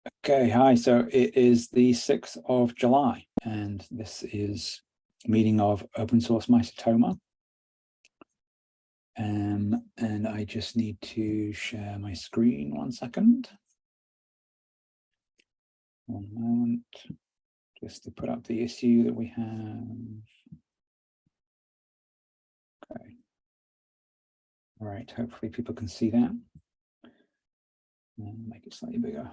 Okay, hi. So it is the 6th of July, and this is a meeting of Open Source Mycetoma. And I just need to share my screen 1 second. 1 moment, just to put up the issue that we have. Okay. All right, hopefully people can see that. And make it slightly bigger.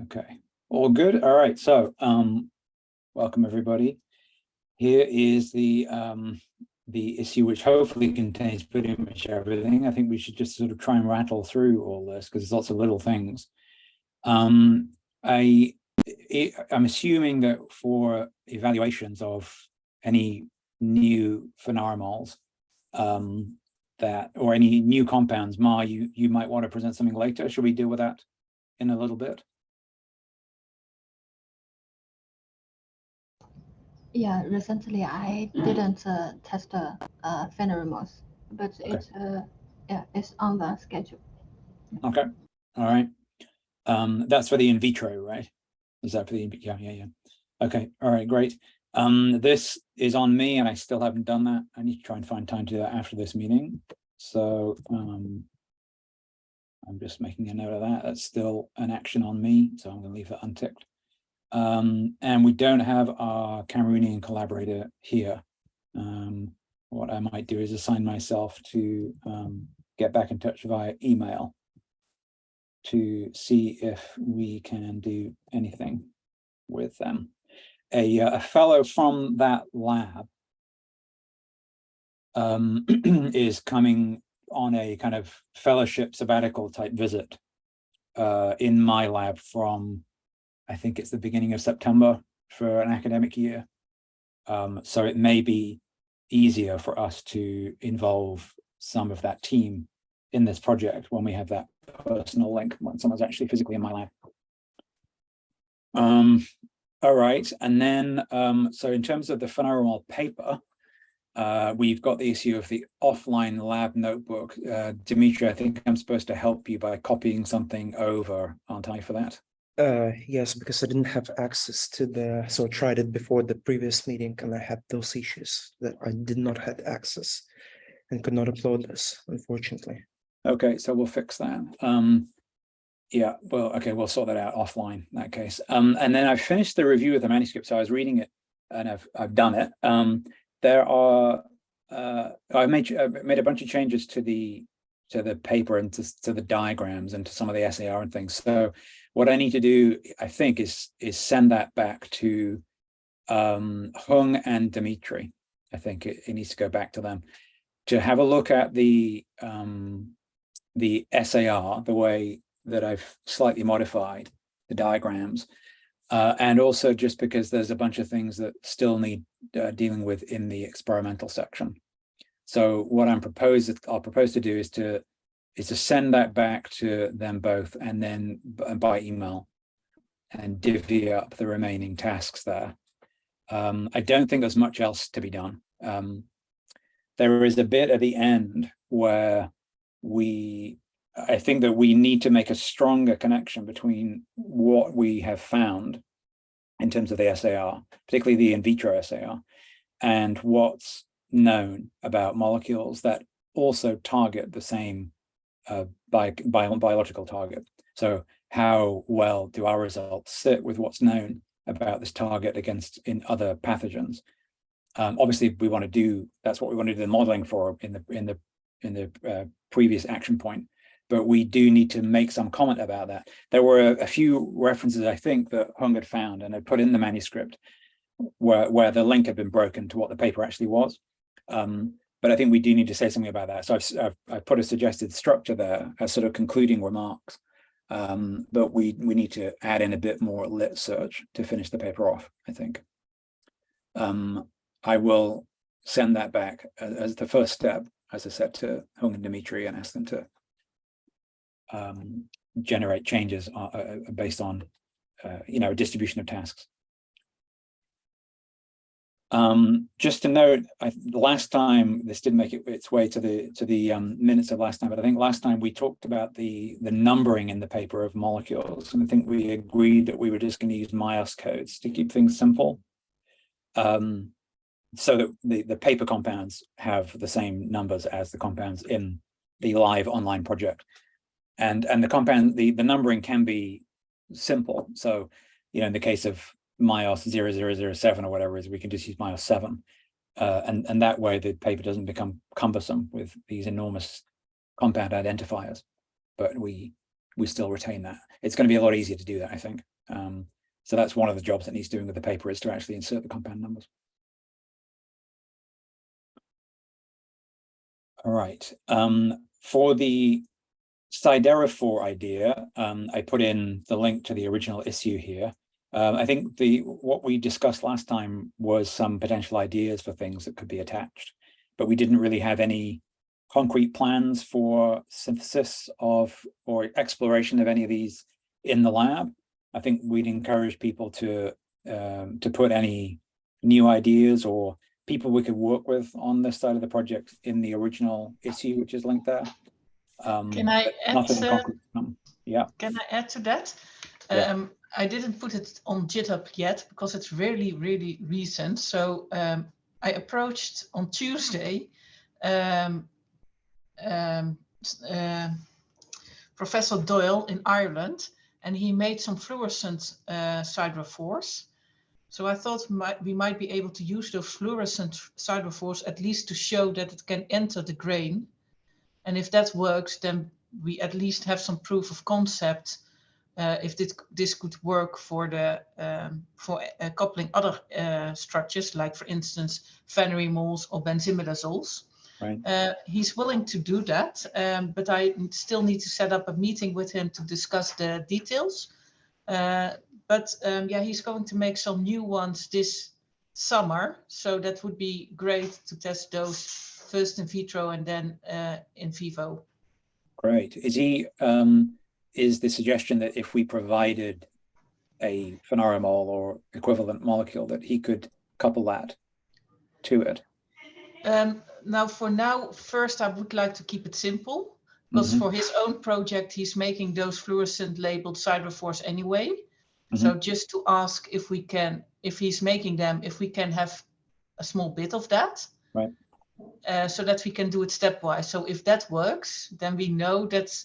Okay, all good. All right, so welcome everybody. Here is the issue, which hopefully contains pretty much everything. I think we should just sort of try and rattle through all this because there's lots of little things. I'm assuming that for evaluations of any new phenomemols, that or any new compounds, you might want to present something later. Should we deal with that in a little bit? Yeah, recently I didn't test phenomenos, but Okay. it's on the schedule. Okay, all right. That's for the in vitro, right? Is that for the yeah. Okay, all right, great. This is on me, and I still haven't done that. I need to try and find time to do that after this meeting. So I'm just making a note of that. That's still an action on me, so I'm going to leave that unticked. And we don't have our Cameroonian collaborator here. What I might do is assign myself to get back in touch via email to see if we can do anything with them. A fellow from that lab is coming on a kind of fellowship sabbatical type visit in my lab from, I think it's the beginning of September for an academic year. So it may be easier for us to involve some of that team in this project when we have that personal link, when someone's actually physically in my lab. All right, and then so in terms of the phenomenal paper, we've got the issue of the offline lab notebook. Dimitri, I think I'm supposed to help you by copying something over, aren't I, for that? Yes, because I didn't have access to so I tried it before the previous meeting and I had those issues that I did not have access and could not upload this, unfortunately. Okay, so we'll fix that. Yeah, well, okay, we'll sort that out offline in that case. And then I finished the review of the manuscript, so I was reading it and I've done it. There are I made a bunch of changes to the paper and to the diagrams and to some of the SAR and things. So what I need to do, I think, is send that back to Hung and Dimitri. I think it needs to go back to them to have a look at the SAR, the way that I've slightly modified the diagrams, and also just because there's a bunch of things that still need dealing with in the experimental section. So what I'll propose to do is to send that back to them both, and then by email, and divvy up the remaining tasks there. I don't think there's much else to be done. There is a bit at the end where I think that we need to make a stronger connection between what we have found in terms of the SAR, particularly the in vitro SAR, and what's known about molecules that also target the same biological target. So how well do our results sit with what's known about this target in other pathogens? Obviously, we want to do, that's what we want to do the modeling for in the previous action point. But we do need to make some comment about that. There were a few references, I think, that Hung had found and had put in the manuscript where the link had been broken to what the paper actually was. But I think we do need to say something about that. So I've put a suggested structure there as sort of concluding remarks. But we need to add in a bit more lit search to finish the paper off, I think. I will send that back as the first step, as I said, to Hung and Dimitri, and ask them to generate changes based on a distribution of tasks. Just to note, last time this didn't make its way to the minutes of last time, but I think last time we talked about the numbering in the paper of molecules, and I think we agreed that we were just going to use MycetOS codes to keep things simple, so that the paper compounds have the same numbers as the compounds in the live online project, and the numbering can be simple. So, in the case of MycetOS 0007 or whatever it is, we can just use MycetOS 7, and that way the paper doesn't become cumbersome with these enormous compound identifiers. But we still retain that. It's going to be a lot easier to do that, I think. So that's one of the jobs that needs doing with the paper, is to actually insert the compound numbers. All right. For the siderophore idea, I put in the link to the original issue here. I think what we discussed last time was some potential ideas for things that could be attached, but we didn't really have any concrete plans for synthesis of or exploration of any of these in the lab. I think we'd encourage people to put any new ideas or people we could work with on this side of the project in the original issue, which is linked there. Can I add? Yeah. Can I add to that? Yeah. I didn't put it on GitHub yet because it's really, really recent. So I approached on Tuesday Professor Doyle in Ireland, and he made some fluorescent siderophores. So I thought we might be able to use those fluorescent siderophores at least to show that it can enter the grain. And if that works, then we at least have some proof of concept if this could work for coupling other structures, like for instance phenylimols or benzimidazoles. Right. He's willing to do that, but I still need to set up a meeting with him to discuss the details. But yeah, he's going to make some new ones this summer, so that would be great to test those first in vitro and then in vivo. Great. Is the suggestion that if we provided a phenaromol or equivalent molecule, that he could couple that to it? Now, first I would like to keep it simple, because for his own project, he's making those fluorescent labeled siderophores anyway. So just to ask if he's making them, if we can have a small bit of that. Right. So that we can do it stepwise. So if that works, then we know that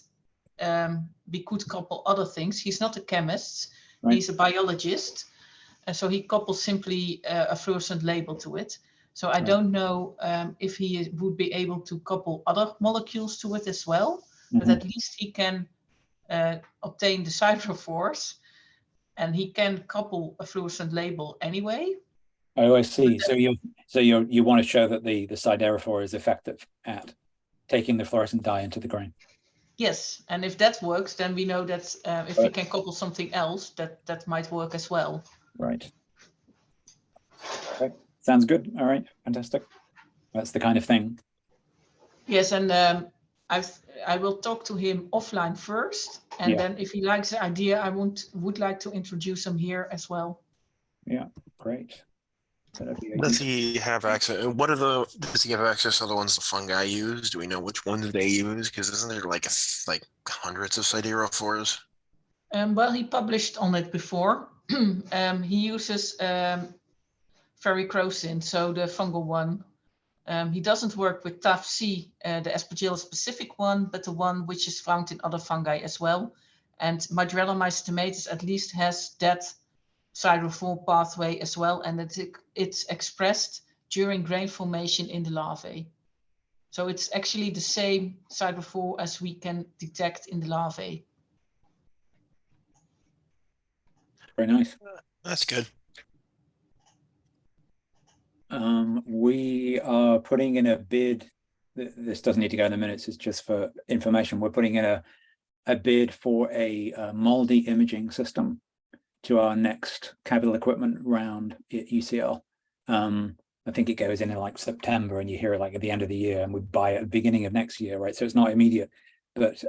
we could couple other things. He's not a chemist, right. He's a biologist. So he couples simply a fluorescent label to it. So I don't know if he would be able to couple other molecules to it as well, but at least he can obtain the siderophores, and he can couple a fluorescent label anyway. Oh, I see. So you want to show that the siderophore is effective at taking the fluorescent dye into the grain. Yes, and if that works, then we know that if we can couple something else, that might work as well. Right. Okay. Sounds good. All right, fantastic. That's the kind of thing. Yes, and I will talk to him offline first, and then if he likes the idea, I would like to introduce him here as well. Yeah, great. Does he have access? Does he have access to the ones the fungi use? Do we know which ones they use? Because isn't there like hundreds of siderophores? Well, he published on it before. He uses ferricrosin, so the fungal one. He doesn't work with TAF-C, the Aspergillus specific one, but the one which is found in other fungi as well. And Mycetomatus at least has that siderophore pathway as well, and it's expressed during grain formation in the larvae. So it's actually the same siderophore as we can detect in the larvae. Very nice. That's good. We are putting in a bid. This doesn't need to go in the minutes, it's just for information. We're putting in a bid for a moldy imaging system to our next capital equipment round at UCL. I think it goes in like September, and you hear it like at the end of the year, and we buy it at the beginning of next year, right? So it's not immediate, but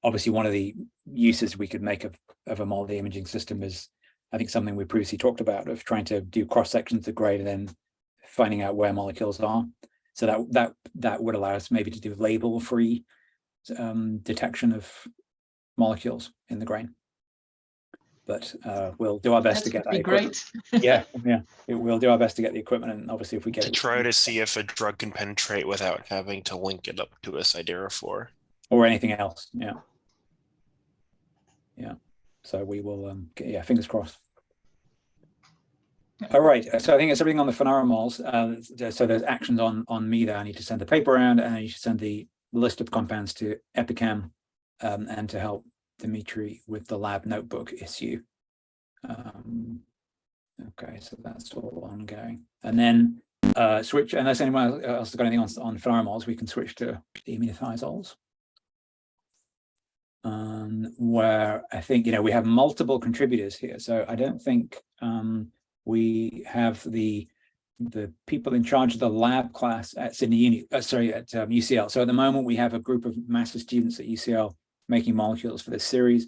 obviously one of the uses we could make of a moldy imaging system is, I think, something we previously talked about, of trying to do cross sections of grade and then finding out where molecules are. So that would allow us maybe to do label-free detection of molecules in the grain. But we'll do our best to get that equipment. Great. Yeah, we'll do our best to get the equipment, and obviously if we get To it, try to see if a drug can penetrate without having to link it up to a siderophore. or anything else. Yeah. So we will. Fingers crossed. All right. So I think it's everything on the phenaramols. So there's actions on me there. I need to send the paper around, and I need to send the list of compounds to Epichem, and to help Dimitri with the lab notebook issue. Okay, so that's all ongoing. And then switch, unless anyone else has got anything on phenaramols, we can switch to deimmunothiazoles. Where I think, we have multiple contributors here. So I don't think we have the people in charge of the lab class at UCL. So at the moment, we have a group of master students at UCL making molecules for this series.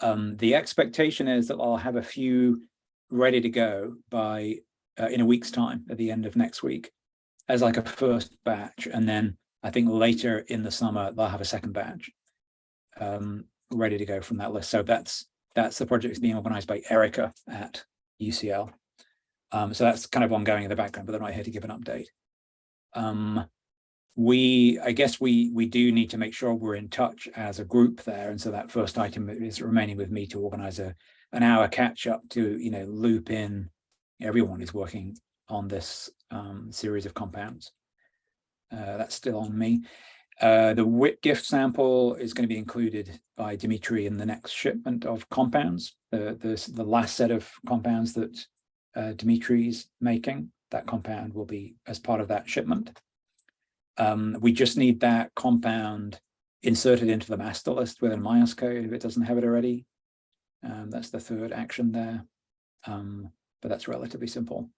The expectation is that I'll have a few ready to go by in a week's time, at the end of next week, as like a first batch. And then I think later in the summer, they'll have a second batch ready to go from that list. So that's the project being organized by Erica at UCL. So that's kind of ongoing in the background, but they're not here to give an update. I guess we do need to make sure we're in touch as a group there. And so that first item is remaining with me to organize an hour catch up to, loop in everyone who's working on this series of compounds. That's still on me. The WIT gift sample is going to be included by Dimitri in the next shipment of compounds. The last set of compounds that Dimitri's making, that compound will be as part of that shipment. We just need that compound inserted into the master list within MycetOS code if it doesn't have it already. That's the third action there, but that's relatively simple.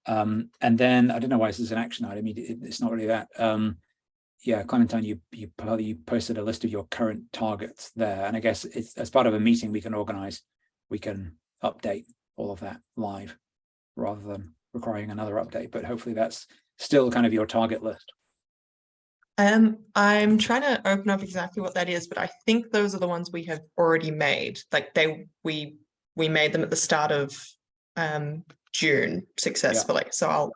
And then I don't know why this is an action item. It's not really that. Yeah, Clementine, you posted a list of your current targets there, and I guess it's as part of a meeting we can update all of that live rather than requiring another update. But hopefully that's still kind of your target list. I'm trying to open up exactly what that is, but I think those are the ones we have already made. Like we made them at the start of June successfully. Yeah. So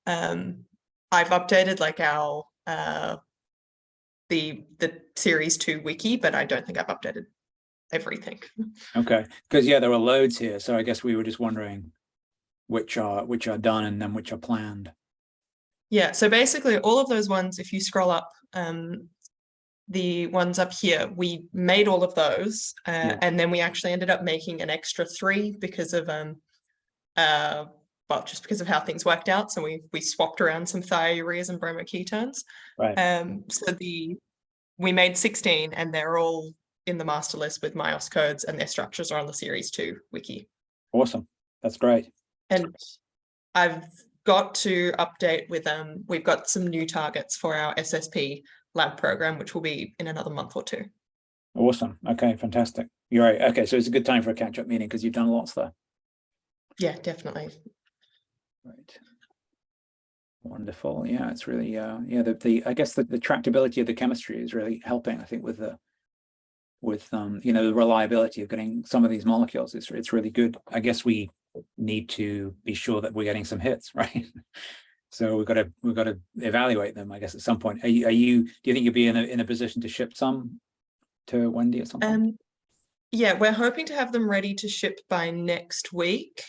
I've updated like our the series 2 wiki, but I don't think I've updated everything. Okay, because there were loads here, so I guess we were just wondering which are done and then which are planned. Yeah, so basically all of those ones, if you scroll up, the ones up here, we made all of those, and then we actually ended up making an extra 3 because of just because of how things worked out. So we swapped around some thioureas and bromoketones. Right. So we made 16, and they're all in the master list with MycetOS codes, and their structures are on the series 2 wiki. Awesome. That's great. And I've got to update with we've got some new targets for our SSP lab program, which will be in another month or 2. Awesome. Okay, fantastic. You're right. Okay, so it's a good time for a catch-up meeting because you've done lots there. Yeah, definitely. Right. Wonderful. Yeah, it's really I guess the tractability of the chemistry is really helping, I think, with the reliability of getting some of these molecules. It's really good. I guess we need to be sure that we're getting some hits, right? So we've got to evaluate them, I guess, at some point. Do you think you'll be in a position to ship some to Wendy at some point? Yeah, we're hoping to have them ready to ship by next week.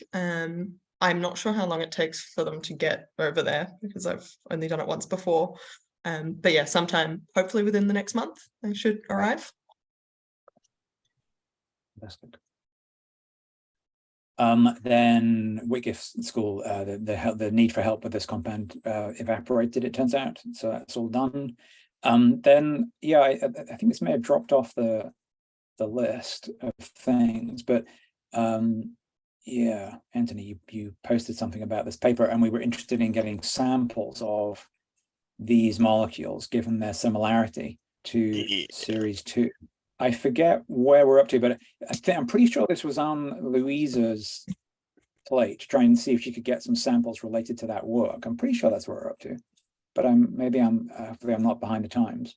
I'm not sure how long it takes for them to get over there because I've only done it once before. But yeah, sometime, hopefully within the next month, they should arrive. Fantastic. Then Whitgift School, the need for help with this compound evaporated, it turns out. So that's all done. Then, yeah, I think this may have dropped off the list of things, but yeah, Anthony, you posted something about this paper, and we were interested in getting samples of these molecules given their similarity to series 2. I forget where we're up to, but I'm pretty sure this was on Louisa's plate to try and see if she could get some samples related to that work. I'm pretty sure that's what we're up to, but hopefully I'm not behind the times.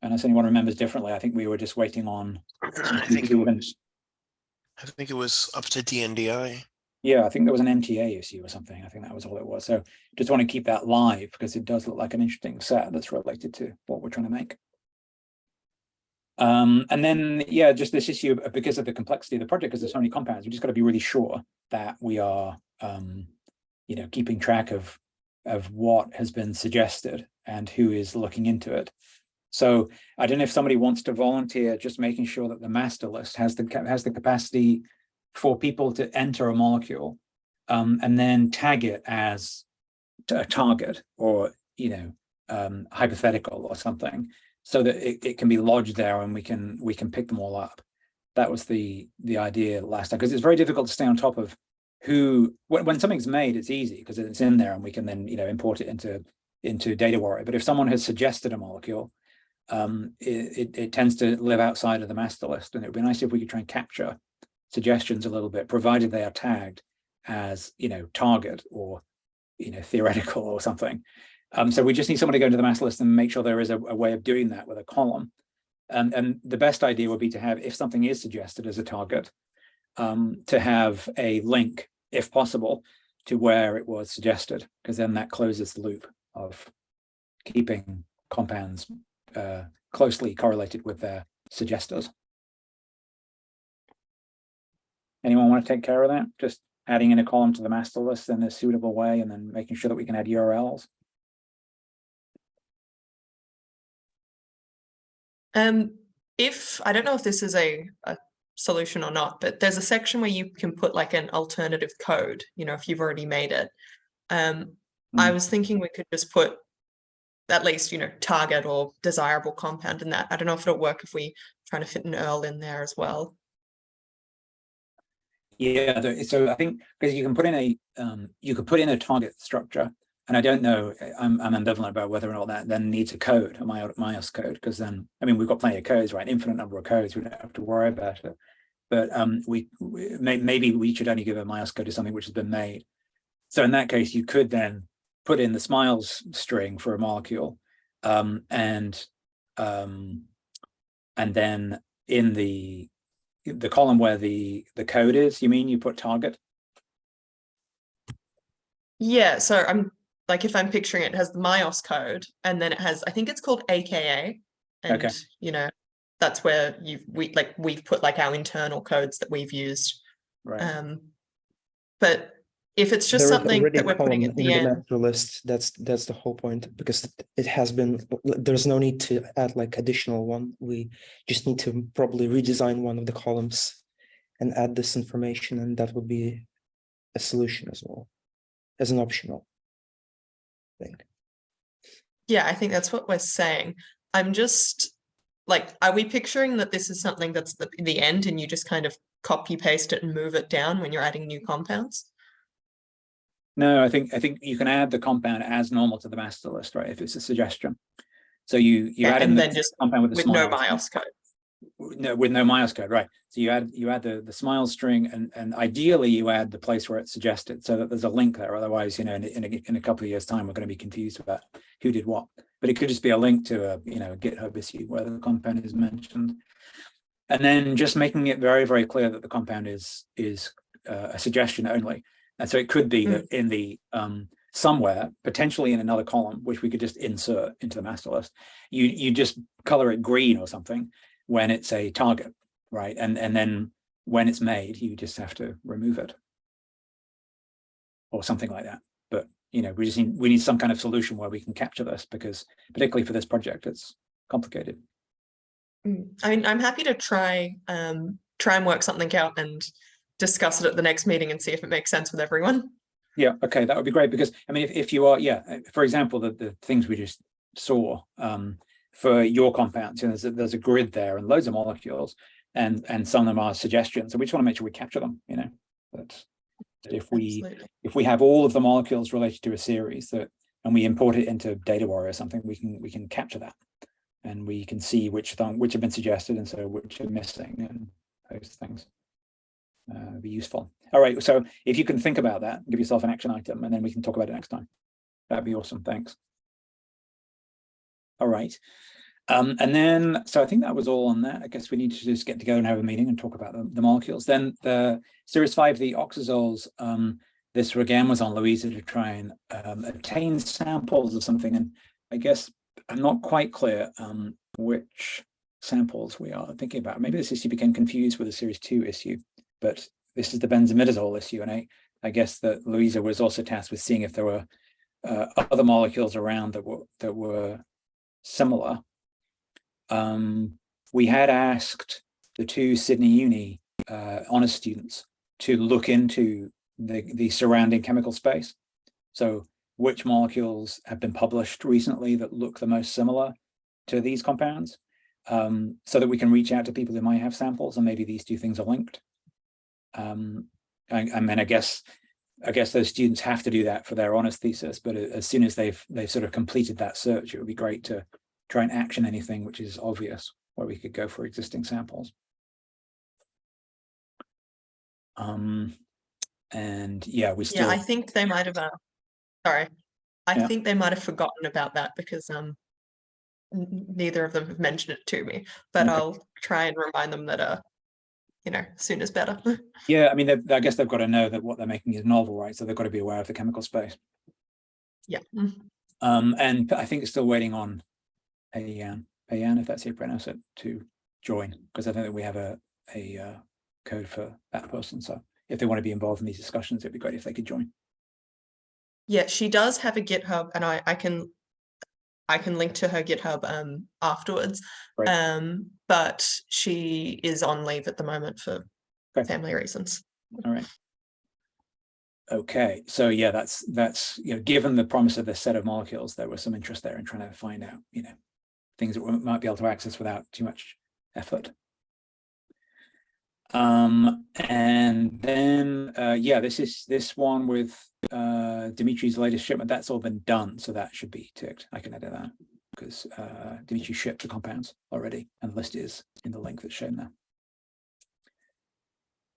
Unless anyone remembers differently, I think we were just waiting on. I think it was up to DNDI. Yeah, I think there was an MTA issue or something. I think that was all it was. So just want to keep that live because it does look like an interesting set that's related to what we're trying to make. And then, yeah, just this issue because of the complexity of the project, because there's so many compounds, we just got to be really sure that we are, keeping track of what has been suggested and who is looking into it. So I don't know if somebody wants to volunteer, just making sure that the master list has the capacity for people to enter a molecule, and then tag it as a target or hypothetical or something, so that it can be lodged there and we can pick them all up. That was the idea last time, because it's very difficult to stay on top of who when something's made. It's easy because it's in there and we can then import it into Data Warrior. But if someone has suggested a molecule, it tends to live outside of the master list, and it would be nice if we could try and capture suggestions a little bit, provided they are tagged as target or theoretical or something. So we just need someone to go into the master list and make sure there is a way of doing that with a column. And the best idea would be to have, if something is suggested as a target, to have a link, if possible, to where it was suggested, because then that closes the loop of keeping compounds closely correlated with their suggestors. Anyone want to take care of that? Just adding in a column to the master list in a suitable way, and then making sure that we can add URLs. If I don't know if this is a solution or not, but there's a section where you can put like an alternative code, if you've already made it. I was thinking we could just put at least, target or desirable compound in that. I don't know if it'll work if we try to fit an URL in there as well. Yeah, so I think because you can put in a target structure, and I don't know, I'm ambivalent about whether or not that then needs a code, a MycetOS code, because then, we've got plenty of codes, right? Infinite number of codes, we don't have to worry about it. But maybe we should only give a MycetOS code to something which has been made. So in that case, you could then put in the smiles string for a molecule, and then in the column where the code is, you put target? Yeah, so I'm like, if I'm picturing it, has the MycetOS code, and then it has, I think it's called AKA, and okay. That's where we've put like our internal codes that we've used. Right. But if it's just something that we're putting at the end, master list, that's the whole point, because it has been, there's no need to add like additional one. We just need to probably redesign one of the columns and add this information, and that would be a solution as well, as an optional thing. Yeah, I think that's what we're saying. I'm just like, are we picturing that this is something that's the end and you just kind of copy paste it and move it down when you're adding new compounds? No, I think you can add the compound as normal to the master list, right? If it's a suggestion. So you add in the compound with the no MycetOS code. No, with no MycetOS code, right? So you add the smile string, and ideally you add the place where it's suggested, so that there's a link there. Otherwise, in a couple of years' time, we're going to be confused about who did what. But it could just be a link to a GitHub issue where the compound is mentioned, and then just making it very, very clear that the compound is a suggestion only. And so it could be that in the somewhere, potentially in another column, which we could just insert into the master list, you just color it green or something when it's a target, right? And then when it's made, you just have to remove it or something like that. But we need some kind of solution where we can capture this, because particularly for this project, it's complicated. I'm happy to try and work something out and discuss it at the next meeting and see if it makes sense with everyone. Yeah, okay, that would be great, because if you are, for example, the things we just saw for your compounds, there's a grid there and loads of molecules, and some of them are suggestions, so we just want to make sure we capture them. That if we have all of the molecules related to a series and we import it into Data Warrior or something, we can capture that, and we can see which have been suggested and so which are missing and those things. be useful. All right, so if you can think about that, give yourself an action item, and then we can talk about it next time. That'd be awesome. Thanks. All right. And then, so I think that was all on that. I guess we need to just get together and have a meeting and talk about the molecules. Then the series 5, the oxazoles, this again was on Louisa to try and obtain samples of something. And I guess I'm not quite clear which samples we are thinking about. Maybe this issue became confused with the series 2 issue, but this is the benzimidazole issue. And I guess that Louisa was also tasked with seeing if there were other molecules around that were similar. We had asked the 2 Sydney Uni honours students to look into the surrounding chemical space. So which molecules have been published recently that look the most similar to these compounds, so that we can reach out to people who might have samples, and maybe these 2 things are linked. I mean, I guess those students have to do that for their honours thesis, but as soon as they've sort of completed that search, it would be great to try and action anything which is obvious where we could go for existing samples. And yeah, we still. Yeah, I think they might have. Sorry, I think they might have forgotten about that because neither of them have mentioned it to me. But Okay. I'll try and remind them that soon is better. Yeah, I mean, I guess they've got to know that what they're making is novel, right? So they've got to be aware of the chemical space. Yeah. And I think it's still waiting on Payan, if that's how you pronounce it, to join, because I think that we have a code for that person. So if they want to be involved in these discussions, it'd be great if they could join. Yeah, she does have a GitHub, and I can link to her GitHub afterwards. Right. But she is on leave at the moment for family reasons. All right. Okay, so yeah, that's given the promise of this set of molecules, there was some interest there in trying to find out things that we might be able to access without too much effort. And then yeah, this one with Dimitri's latest shipment, that's all been done, so that should be ticked. I can edit that because Dimitri shipped the compounds already, and the list is in the link that's shown there.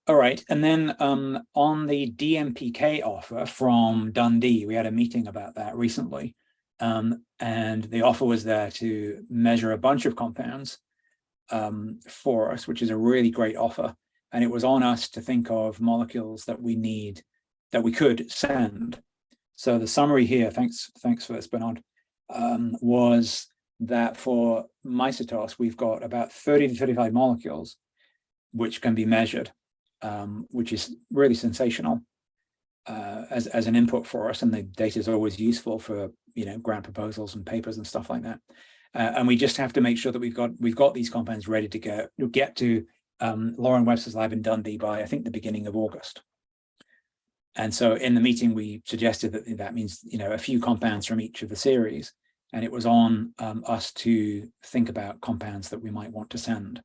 All right, and then on the DMPK offer from Dundee, we had a meeting about that recently, and the offer was there to measure a bunch of compounds for us, which is a really great offer. And it was on us to think of molecules that we could send. So the summary here, thanks for this, Bernard, was that for MycetOS, we've got about 30 to 35 molecules which can be measured, which is really sensational as an input for us. And the data is always useful for grant proposals and papers and stuff like that. And we just have to make sure that we've got these compounds ready to go. We'll get to Lauren Webster's lab in Dundee by, I think, the beginning of August. And so in the meeting, we suggested that means, a few compounds from each of the series. And it was on us to think about compounds that we might want to send.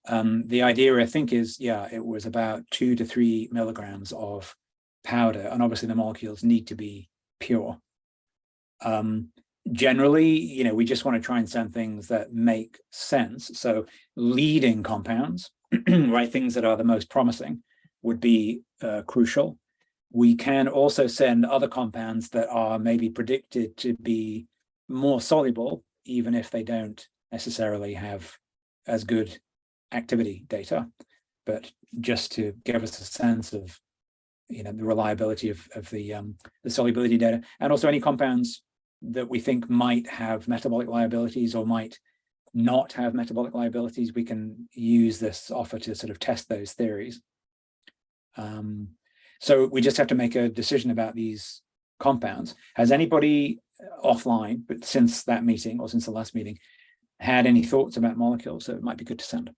The idea, I think, is, it was about 2 to 3 milligrams of powder. And obviously the molecules need to be pure. Generally, we just want to try and send things that make sense. So leading compounds, right, things that are the most promising would be crucial. We can also send other compounds that are maybe predicted to be more soluble, even if they don't necessarily have as good activity data, but just to give us a sense of the reliability of the solubility data, and also any compounds that we think might have metabolic liabilities or might not have metabolic liabilities. We can use this offer to sort of test those theories. So we just have to make a decision about these compounds. Has anybody offline, but since that meeting or since the last meeting, had any thoughts about molecules that might be good to send?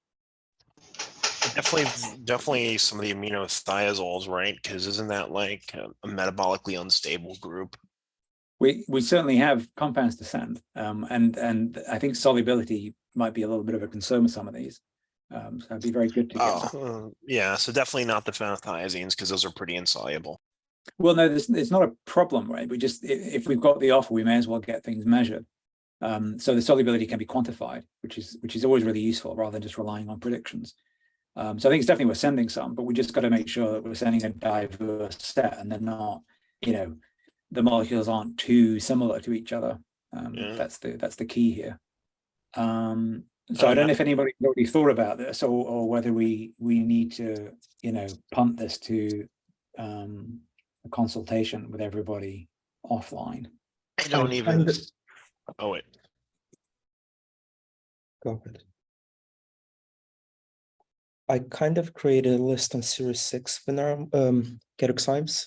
Definitely some of the aminothiazoles, right? Because isn't that like a metabolically unstable group? We certainly have compounds to send, and I think solubility might be a little bit of a concern with some of these. So it'd be very good to get. Yeah, so definitely not the phenothiazines, because those are pretty insoluble. Well, no, it's not a problem, right? We just, if we've got the offer, we may as well get things measured. So the solubility can be quantified, which is always really useful, rather than just relying on predictions. So I think it's definitely worth sending some, but we just got to make sure that we're sending a diverse set and they're not, the molecules aren't too similar to each other. That's the key here. So I don't know if anybody's already thought about this or whether we need to, punt this to a consultation with everybody offline. I don't even. Oh wait. Go ahead. I kind of created a list on Series 6 Keroxymes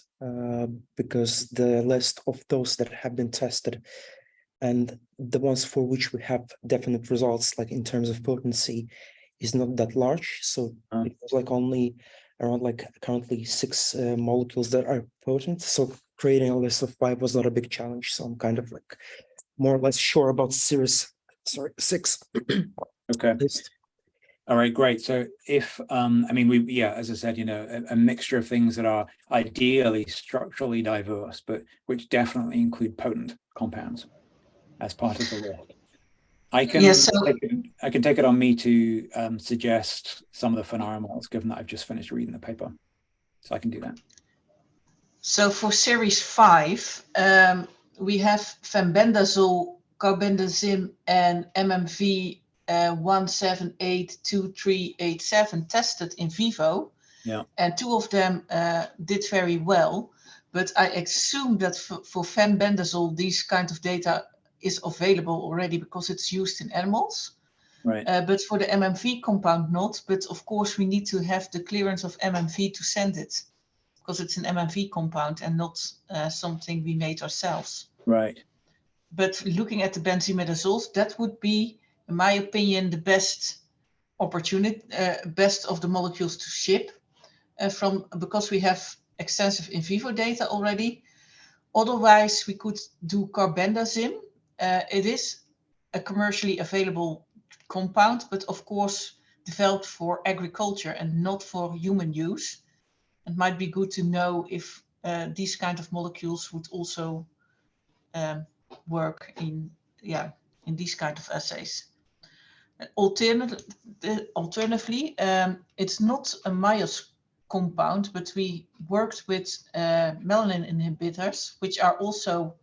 because the list of those that have been tested and the ones for which we have definite results, like in terms of potency, is not that large. So it was like only around like currently 6 molecules that are potent. So creating a list of 5 was not a big challenge. So I'm kind of like more or less sure about Series 6. Okay. List. All right, great. So if, as I said, a mixture of things that are ideally structurally diverse, but which definitely include potent compounds as part of the list. I can take it on me to suggest some of the phenarimols, given that I've just finished reading the paper. So I can do that. So for series 5, we have fenbendazole, carbendazim, and MMV 1782387 tested in vivo. Yeah. And 2 of them did very well. But I assume that for fenbendazole, these kind of data is available already because it's used in animals. Right. But for the MMV compound not. But of course, we need to have the clearance of MMV to send it, because it's an MMV compound and not something we made ourselves. Right. But looking at the benzimetazoles, that would be, in my opinion, the best opportunity, best of the molecules to ship because we have extensive in vivo data already. Otherwise, we could do carbendazim. It is a commercially available compound, but of course developed for agriculture and not for human use. It might be good to know if these kind of molecules would also work in these kind of assays. Alternatively, it's not a MycetOS compound, but we worked with melanin inhibitors, which are also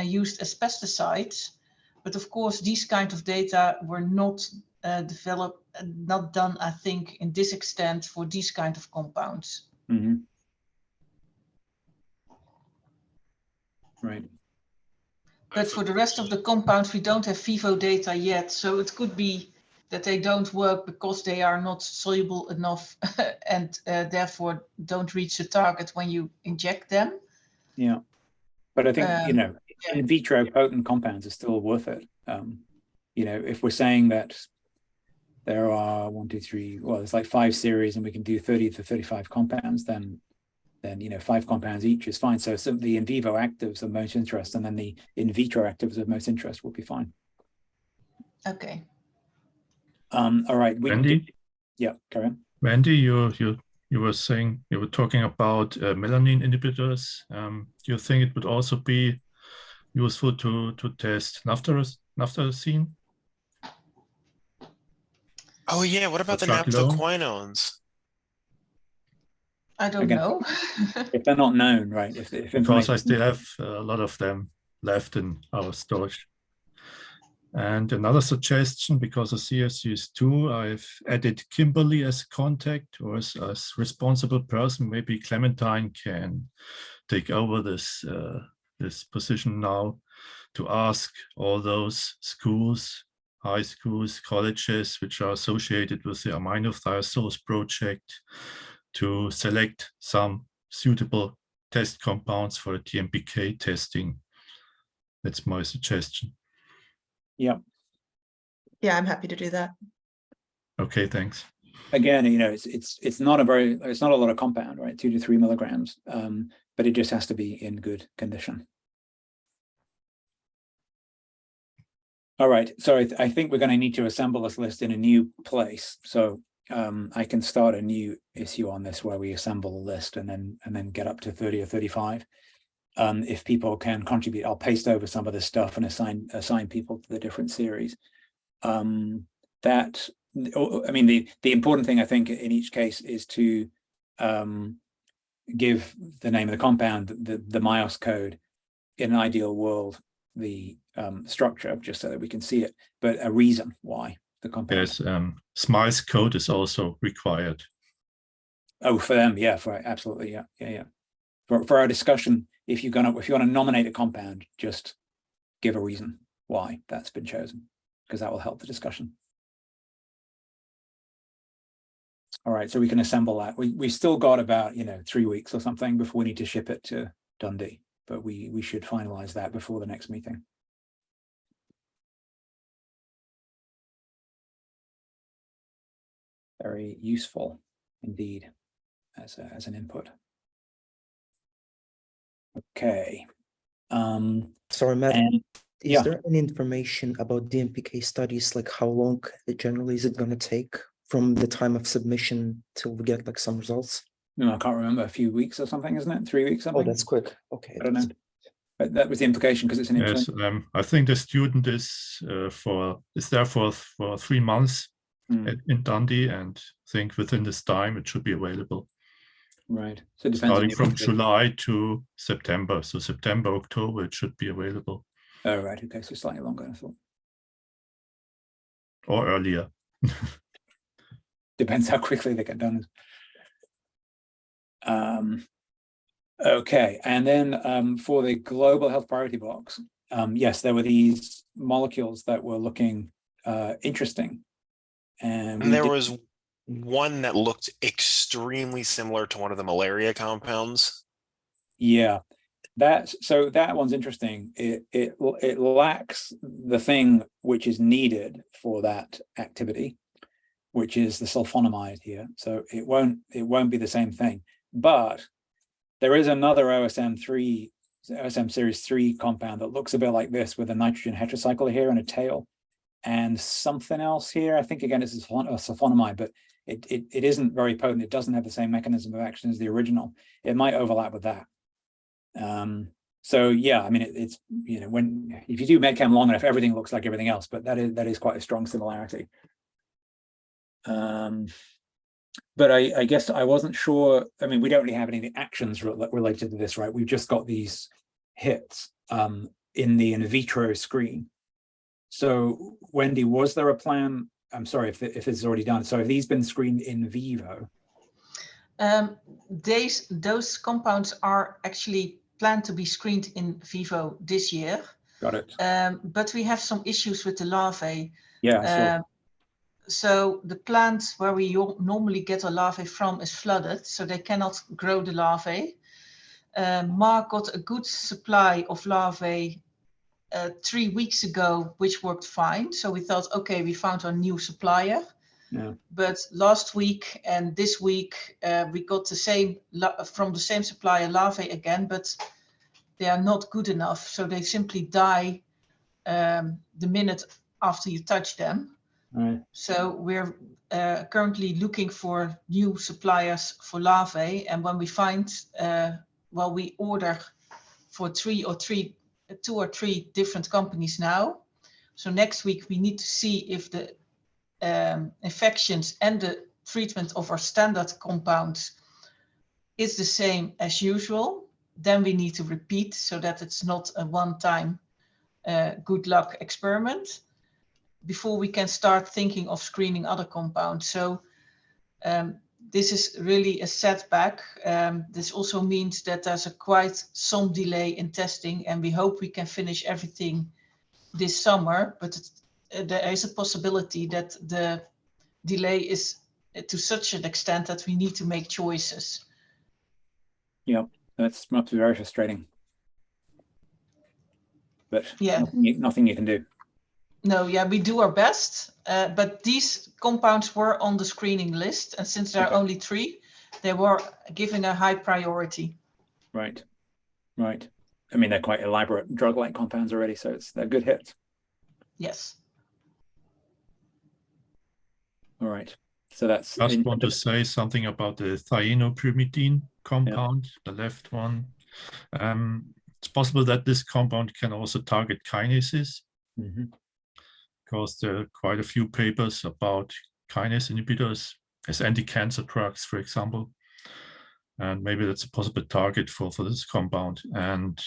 used as pesticides. But of course, these kind of data were not not done, I think, in this extent for these kind of compounds. Mm-hmm. Right. But for the rest of the compounds, we don't have vivo data yet. So it could be that they don't work because they are not soluble enough and therefore don't reach the target when you inject them. Yeah. But I think, in vitro potent compounds are still worth it. If we're saying that there are there's like 5 series and we can do 30 to 35 compounds, then 5 compounds each is fine. So some of the in vivo actives of most interest, and then the in vitro actives of most interest will be fine. Okay. All right. Wendy? Yeah, carry on. Wendy, you were saying, you were talking about melanin inhibitors. Do you think it would also be useful to test naphthalene? Oh yeah, what about the naphthoquinones? I don't know. If they're not known, right? Because I still have a lot of them left in our storage. And another suggestion, because of CSUS2, I've added Kimberly as contact or as responsible person. Maybe Clementine can take over this position now to ask all those schools, high schools, colleges, which are associated with the aminothiazoles project, to select some suitable test compounds for the DMPK testing. That's my suggestion. Yeah. Yeah, I'm happy to do that. Okay, thanks. Again, it's not a lot of compound, right? 2 to 3 milligrams, but it just has to be in good condition. All right, so I think we're going to need to assemble this list in a new place. So I can start a new issue on this where we assemble a list and then get up to 30 or 35. If people can contribute, I'll paste over some of this stuff and assign people to the different series. That I mean, the important thing I think in each case is to give the name of the compound, the MycetOS code, in an ideal world, the structure, just so that we can see it, but a reason why the compound. Yes, SMICE code is also required. Oh, for them, yeah, absolutely, yeah. For our discussion, if you want to nominate a compound, just give a reason why that's been chosen, because that will help the discussion. All right, so we can assemble that. We still got about 3 weeks or something before we need to ship it to Dundee, but we should finalize that before the next meeting. Very useful indeed as an input. Okay. Sorry, Matt. Is yeah. there any information about DMPK studies, like how long generally is it going to take from the time of submission till we get like some results? No, I can't remember, a few weeks or something, isn't it? 3 weeks, something? Oh, that's quick. Okay. I don't know. But that was the implication, because it's an Yes, intern. I think the student is there for 3 months in Dundee, and I think within this time it should be available. Right. So it depends Starting on from July to September. So September, October, it should be available. Oh, right. Okay. So slightly longer, I thought. Or earlier. Depends how quickly they get done. Okay. And then for the global health priority box, yes, there were these molecules that were looking interesting. And there was one that looked extremely similar to one of the malaria compounds. Yeah, so that one's interesting. It lacks the thing which is needed for that activity, which is the sulfonamide here. So it won't be the same thing. But there is another OSM series 3 compound that looks a bit like this, with a nitrogen heterocycle here and a tail, and something else here. I think again it's a sulfonamide, but it isn't very potent. It doesn't have the same mechanism of action as the original. It might overlap with that. So yeah, I mean, it's if you do medchem long enough, everything looks like everything else, but that is quite a strong similarity. But I guess I wasn't sure. I mean, we don't really have any actions related to this, right? We've just got these hits in the in vitro screen. So Wendy, was there a plan? I'm sorry if it's already done. So have these been screened in vivo? Those compounds are actually planned to be screened in vivo this year. Got it. But we have some issues with the larvae. Yeah. So the plant where we normally get a larvae from is flooded, so they cannot grow the larvae. Mark got a good supply of larvae 3 weeks ago, which worked fine. So we thought, okay, we found a new supplier. Yeah. But last week and this week, we got the same from the same supplier larvae again, but they are not good enough. So they simply die the minute after you touch them. Right. So we're currently looking for new suppliers for larvae. And when we find, we order for 2 or 3 different companies now. So next week we need to see if the infections and the treatment of our standard compounds is the same as usual. Then we need to repeat, so that it's not a one-time good luck experiment, before we can start thinking of screening other compounds. So this is really a setback. This also means that there's quite some delay in testing, and we hope we can finish everything this summer, but there is a possibility that the delay is to such an extent that we need to make choices. Yeah, that must be very frustrating. But yeah, nothing you can do. No, yeah, we do our best, but these compounds were on the screening list, and since there are only 3, they were given a high priority. Right. I mean, they're quite elaborate drug-like compounds already, so they're good hits. Yes. All right. So that's. I just want to say something about the thionopyrimidine compound, the left one. It's possible that this compound can also target kinases. Mm-hmm. Because there are quite a few papers about kinase inhibitors as anti-cancer drugs, for example. And maybe that's a possible target for this compound. And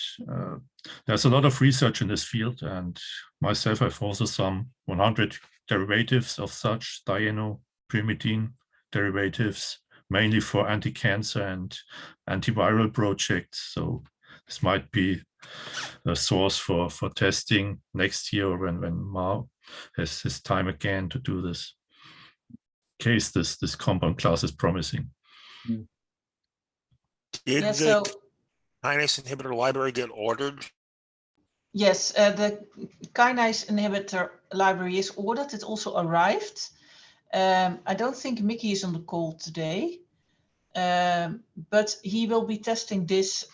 there's a lot of research in this field. And myself, I've also some 100 derivatives of such dieno-pyrimidine derivatives, mainly for anti-cancer and antiviral projects. So this might be a source for testing next year when Mao has his time again to do this. In case this compound class is promising. Did Yeah, the so kinase inhibitor library get ordered? yes, the kinase inhibitor library is ordered. It also arrived. I don't think Mickey is on the call today, but he will be testing this.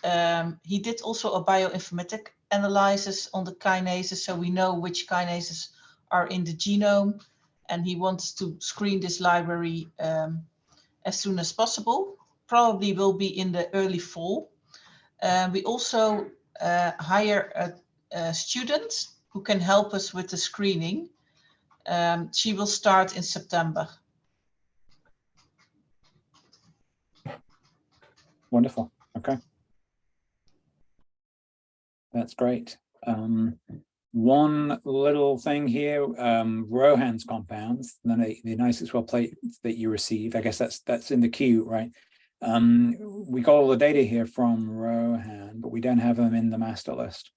He did also a bioinformatic analysis on the kinases, so we know which kinases are in the genome, and he wants to screen this library as soon as possible. Probably will be in the early fall. We also hire a student who can help us with the screening. She will start in September. Wonderful. Okay. That's great. One little thing here, Rohan's compounds, the nicest well plate that you received. I guess that's in the queue, right? We got all the data here from Rohan, but we don't have them in the master list.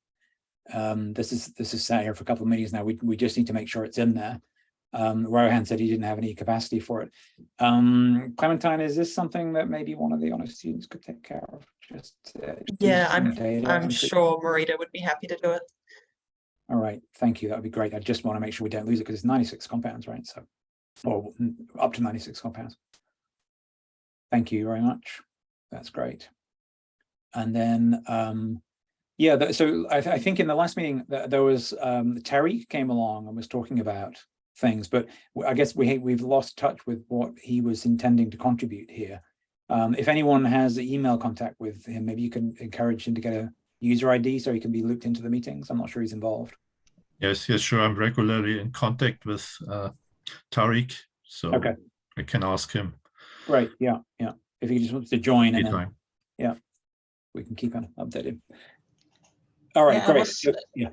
This is sat here for a couple of meetings now. We just need to make sure it's in there. Rohan said he didn't have any capacity for it. Clementine, is this something that maybe one of the honor students could take care of? Yeah, data I'm entry? sure Marita would be happy to do it. All right, thank you. That would be great. I just want to make sure we don't lose it because it's 96 compounds, right? So, or up to 96 compounds. Thank you very much. That's great. And then, yeah, so I think in the last meeting there was Terry came along and was talking about things, but I guess we've lost touch with what he was intending to contribute here. If anyone has email contact with him, maybe you can encourage him to get a user ID so he can be looped into the meetings. I'm not sure he's involved. Yes, sure. I'm regularly in contact with Tariq, so okay. I can ask him. Great, yeah. If he just wants to join, and then, yeah, we can keep him updated. All right, yeah, great.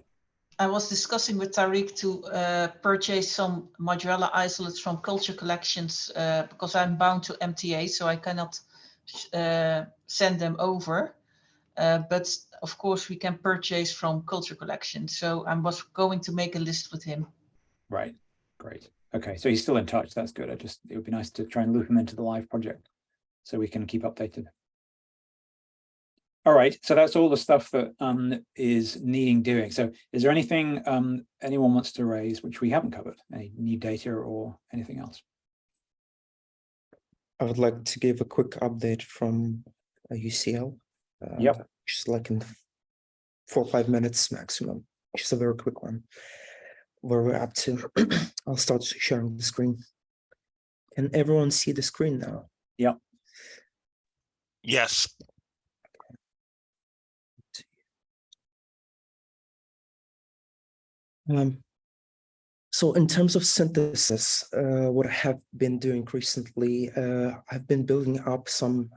I was discussing with Tariq to purchase some Moduella isolates from culture collections because I'm bound to MTA, so I cannot send them over. But of course, we can purchase from culture collections. So I was going to make a list with him. Right, great. Okay, so he's still in touch. That's good. It would be nice to try and loop him into the live project so we can keep updated. All right, so that's all the stuff that is needing doing. So is there anything anyone wants to raise which we haven't covered? Any new data or anything else? I would like to give a quick update from UCL. Yep. Just like in 4 or 5 minutes maximum. Just a very quick one. Where we're up to. I'll start sharing the screen. Can everyone see the screen now? Yep. Yes. So in terms of synthesis, what I have been doing recently, I've been building up some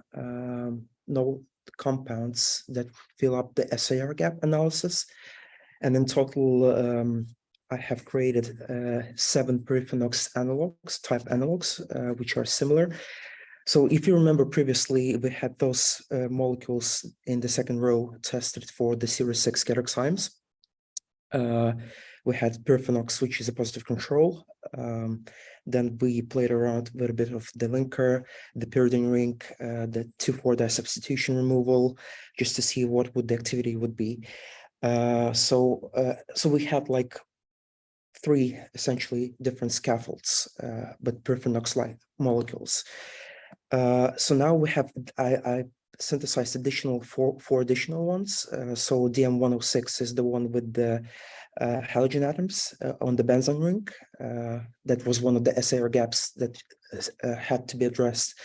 novel compounds that fill up the SAR gap analysis. And in total, I have created 7 Peripherox analogs, type analogs, which are similar. So if you remember previously, we had those molecules in the second row tested for the series 6 scateroximes. We had Peripherox, which is a positive control. Then we played around with a bit of the linker, the pyridine ring, the 2,4-di substitution removal, just to see what would the activity would be. So we had like 3 essentially different scaffolds, but Peripherox-like molecules. So now we have, I synthesized additional 4 additional ones. So DM106 is the one with the halogen atoms on the benzene ring. That was one of the SAR gaps that had to be addressed.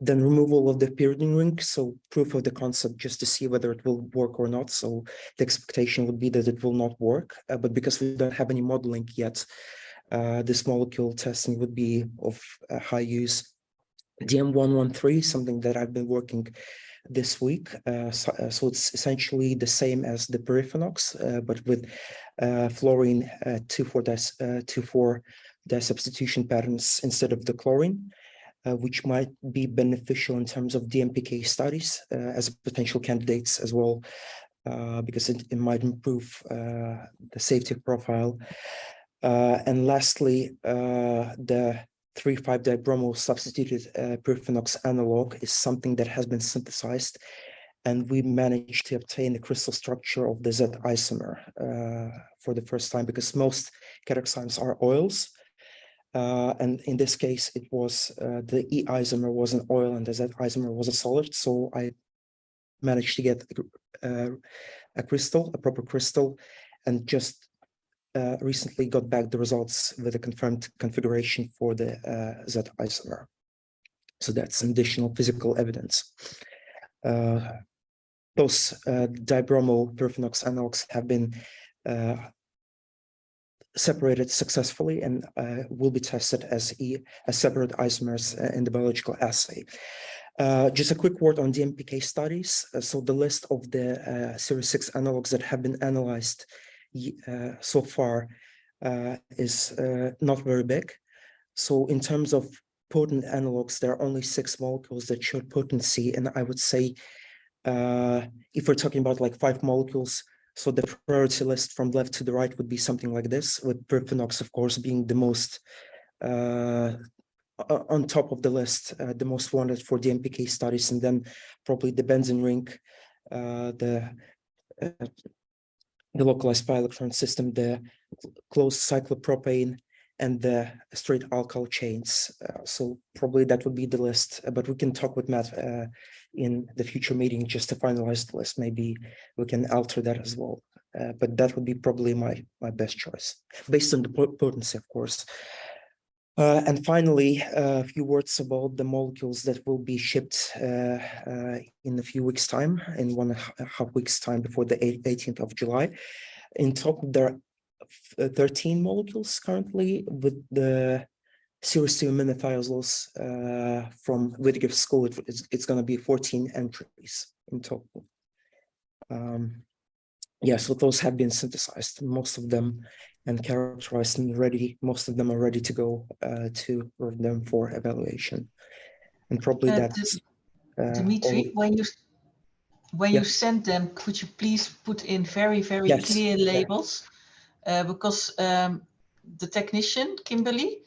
Then removal of the pyridine ring, so proof of the concept just to see whether it will work or not. So the expectation would be that it will not work, but because we don't have any modeling yet, this molecule testing would be of high use. DM113, something that I've been working this week. So it's essentially the same as the Perifenox, but with fluorine 2,4 disubstitution patterns instead of the chlorine, which might be beneficial in terms of DMPK studies as potential candidates as well, because it might improve the safety profile. And lastly, the 3,5-dibromo substituted Perifenox analog is something that has been synthesized, and we managed to obtain the crystal structure of the Z isomer for the first time, because most catechocymes are oils. And in this case, it was the E isomer was an oil and the Z isomer was a solid. So I managed to get a proper crystal, and just recently got back the results with a confirmed configuration for the Z isomer. So that's some additional physical evidence. Those dibromo Perifenox analogs have been separated successfully and will be tested as separate isomers in the biological assay. Just a quick word on DMPK studies. So the list of the Series 6 analogs that have been analyzed so far is not very big. So in terms of potent analogs, there are only 6 molecules that showed potency, and I would say if we're talking about like 5 molecules, so the priority list from left to the right would be something like this, with Perifenox, of course, being the most on top of the list, the most wanted for DMPK studies, and then probably the benzene ring, the localized pi electron system, the closed cyclopropane, and the straight alkyl chains. So probably that would be the list, but we can talk with Matt in the future meeting just to finalize the list. Maybe we can alter that as well. But that would be probably my best choice, based on the potency, of course. And finally, a few words about the molecules that will be shipped in a few weeks' time, in 1.5 weeks' time, before the 18th of July. In total, there are 13 molecules currently, with the Series 2 minithiazoles from Whittaker School. It's going to be 14 entries in total. Yeah, so those have been synthesized, most of them, and characterized and ready. Most of them are ready to go to them for evaluation. And probably that's Dimitri, when you send them, could you please put in very clear labels? Because the technician, Kimberly,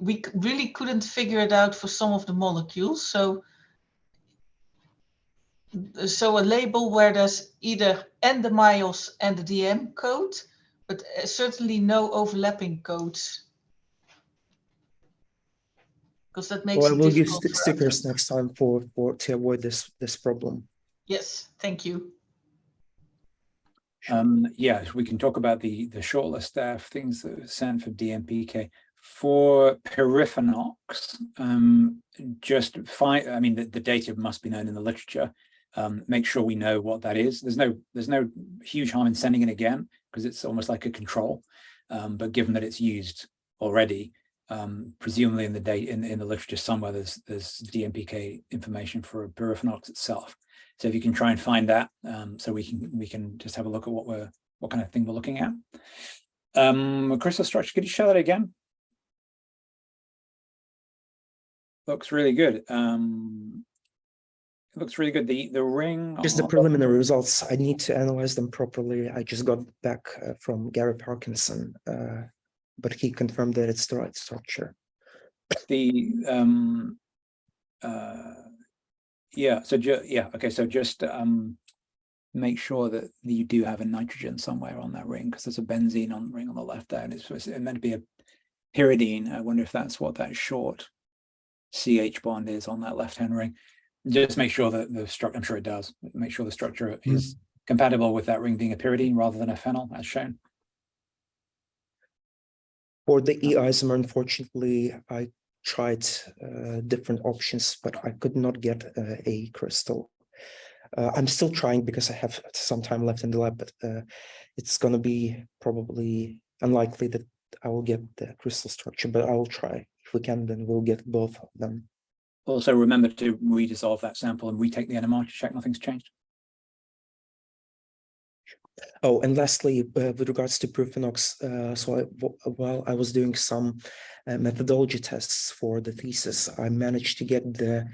we really couldn't figure it out for some of the molecules. So a label where there's either the MyOS and the DM code, but certainly no overlapping codes. Because that makes it we'll use difficult for stickers us. next time to avoid this problem. Yes, thank you. Yeah, we can talk about the shortlist there of things that are sent for DMPK. For Perifenox, just find, I mean, the data must be known in the literature. Make sure we know what that is. There's no huge harm in sending it again, because it's almost like a control. But given that it's used already, presumably in the literature somewhere there's DMPK information for Perifenox itself. So if you can try and find that, so we can just have a look at what kind of thing we're looking at. Crystal structure, could you show that again? Looks really good. It looks really good. The ring. Just the preliminary results. I need to analyze them properly. I just got back from Gary Parkinson, but he confirmed that it's the right structure. Yeah. So okay. So just make sure that you do have a nitrogen somewhere on that ring, because there's a benzene ring on the left there, and it's meant to be a pyridine. I wonder if that's what that short CH bond is on that left-hand ring. Just make sure that the structure, I'm sure it does, make sure the structure is compatible with that ring being a pyridine rather than a phenyl, as shown. For the E isomer, unfortunately, I tried different options, but I could not get a crystal. I'm still trying because I have some time left in the lab, but it's going to be probably unlikely that I will get the crystal structure, but I will try. If we can, then we'll get both of them. Also remember to redissolve that sample and retake the NMR to check nothing's changed. Oh, and lastly, with regards to Proof-in-Ox, while I was doing some methodology tests for the thesis, I managed to get the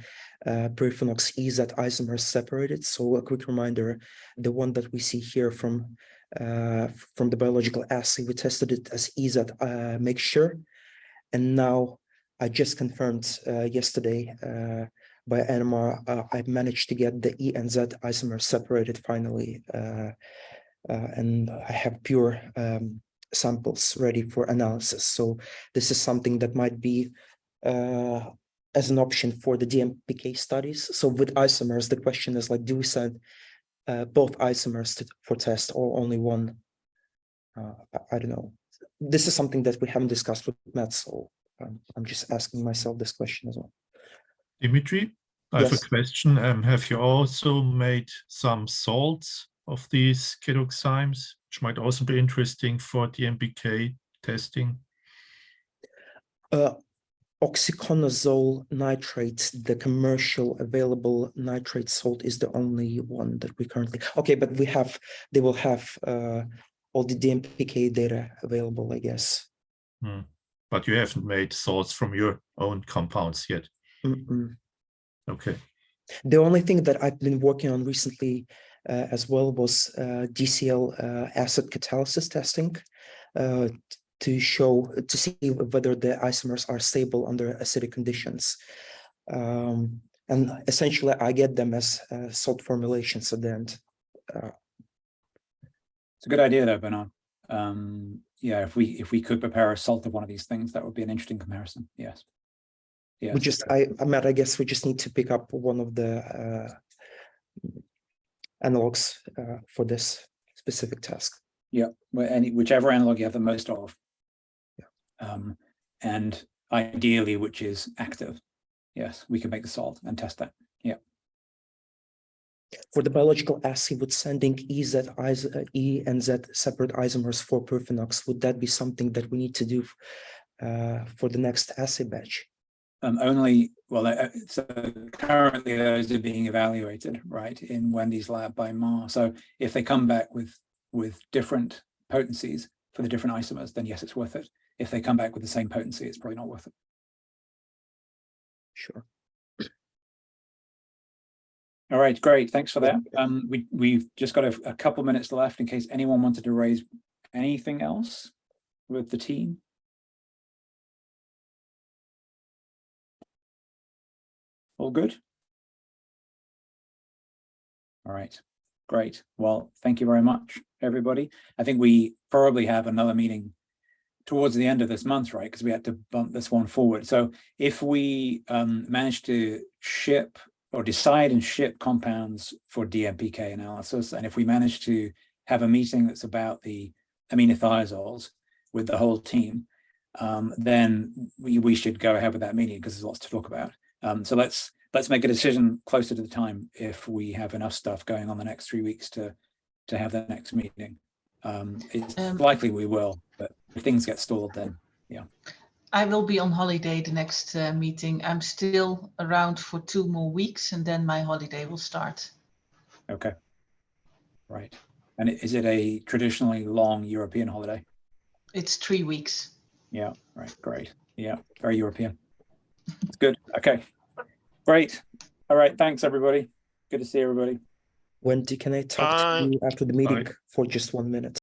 Proof-in-Ox EZ isomers separated. So a quick reminder, the one that we see here from the biological assay, we tested it as EZ mixture, and now I just confirmed yesterday by NMR, I managed to get the E and Z isomers separated finally. And I have pure samples ready for analysis. So this is something that might be as an option for the DMPK studies. So with isomers, the question is like, do we send both isomers for test or only one? I don't know. This is something that we haven't discussed with Matt, so I'm just asking myself this question as well. Dimitri, I have a question. Have you also made some salts of these ketoxymes, which might also be interesting for DMPK testing? Oxyconazole nitrate, the commercial available nitrate salt, is the only one that we currently. Okay, but they will have all the DMPK data available, I guess. But you haven't made salts from your own compounds yet. Okay. The only thing that I've been working on recently as well was DCL acid catalysis testing to see whether the isomers are stable under acidic conditions. And essentially, I get them as salt formulations at the end. It's a good idea, though, Bernard. Yeah, if we could prepare a salt of one of these things, that would be an interesting comparison. Yes. We just, I guess we just need to pick up one of the analogs for this specific task. Yeah, whichever analog you have the most of. Yeah. And ideally, which is active. Yes, we can make the salt and test that. Yeah. For the biological assay, with sending E and Z separate isomers for Proof-in-Ox, would that be something that we need to do for the next assay batch? So currently those are being evaluated, right, in Wendy's lab by Ma. So if they come back with different potencies for the different isomers, then yes, it's worth it. If they come back with the same potency, it's probably not worth it. Sure. All right, great. Thanks for that. We've just got a couple minutes left in case anyone wanted to raise anything else with the team. All good? All right, great. Well, thank you very much, everybody. I think we probably have another meeting towards the end of this month, right? Because we had to bump this one forward. So if we manage to ship or decide and ship compounds for DMPK analysis, and if we manage to have a meeting that's about the aminothiazoles with the whole team, then we should go ahead with that meeting because there's lots to talk about. So let's make a decision closer to the time if we have enough stuff going on the next 3 weeks to have the next meeting. It's likely we will, but if things get stalled, then yeah. I will be on holiday the next meeting. I'm still around for 2 more weeks and then my holiday will start. Okay. Right. And is it a traditionally long European holiday? It's 3 weeks. Yeah, right. Great. Yeah, very European. It's good. Okay. Great. All right. Thanks, everybody. Good to see everybody. Wendy, can I talk to you after the meeting for just 1 minute?